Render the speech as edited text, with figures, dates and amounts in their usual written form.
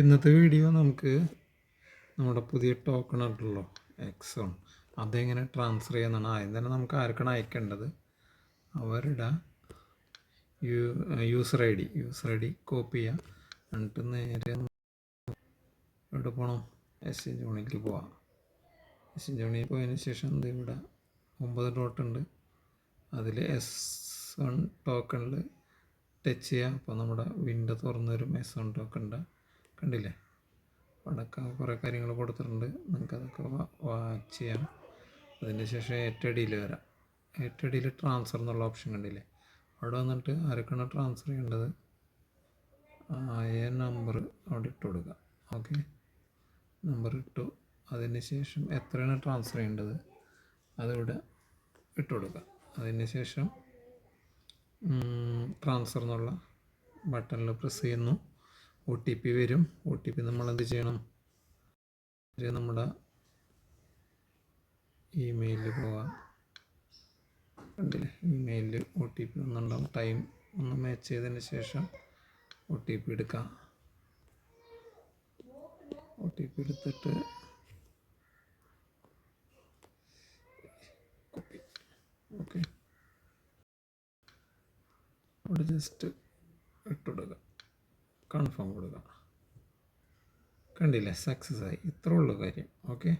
ഇന്നത്തെ വീഡിയോ നമുക്ക് നമ്മുടെ പുതിയ ടോക്കൺ ഉണ്ടല്ലോ എക്സോൺ, അതെങ്ങനെ ട്രാൻസ്ഫർ ചെയ്യുന്നതാണ്. ആദ്യം തന്നെ നമുക്ക് ആർക്കാണ് അയക്കേണ്ടത് അവരുടെ യൂസർ ഐ ഡി കോപ്പി ചെയ്യുക. എന്നിട്ട് നേരെ ഇവിടെ പോകണം, എക്സ്ചേഞ്ച് ഓണിലേക്ക് പോവാം. എക്സ്ചേഞ്ച് ഓണിൽ പോയതിന് ശേഷം ഇവിടെ 9 ഡോട്ട് ഉണ്ട്, അതിൽ S1 ടോക്കണിൽ ടച്ച് ചെയ്യുക. അപ്പോൾ നമ്മുടെ വിൻഡോ തുറന്നു വരും. S1 ടോക്കണിൻ്റെ കണ്ടില്ലേ, അവിടെയൊക്കെ കുറേ കാര്യങ്ങൾ കൊടുത്തിട്ടുണ്ട്, നിങ്ങൾക്കതൊക്കെ വാച്ച് ചെയ്യാം. അതിന് ശേഷം ഏറ്റവും വരാം. ഏറ്റവും ട്രാൻസ്ഫർ എന്നുള്ള ഓപ്ഷൻ കണ്ടില്ലേ, അവിടെ വന്നിട്ട് ആരൊക്കെയാണ് ട്രാൻസ്ഫർ ചെയ്യേണ്ടത് നമ്പർ അവിടെ ഇട്ട് കൊടുക്കുക. ഓക്കെ, നമ്പർ ഇട്ടു. അതിന് ശേഷം എത്രയാണ് ട്രാൻസ്ഫർ ചെയ്യേണ്ടത് അതിവിടെ ഇട്ട് കൊടുക്കുക. അതിന് ശേഷം ട്രാൻസ്ഫർ എന്നുള്ള ബട്ടണിൽ പ്രസ് ചെയ്യുന്നു. OTP വരും. OTP നമ്മളെന്ത് ചെയ്യണം, നമ്മുടെ ഇമെയിലിൽ പോവാം. കണ്ടില്ലേ, ഇമെയിലിൽ OTP ഒന്നുണ്ടാവും. ടൈം ഒന്ന് മാച്ച് ചെയ്തതിന് ശേഷം OTP എടുക്കാം. OTP എടുത്തിട്ട് കോപ്പി. ഓക്കെ, അവിടെ ജസ്റ്റ് ഇട്ടുകൊടുക്കുക, കൺഫേം കൊടുക്കുക. കണ്ടില്ലേ, സക്സസ് ആയി. ഇത്രേ ഉള്ളൂ കാര്യം. ഓക്കെ.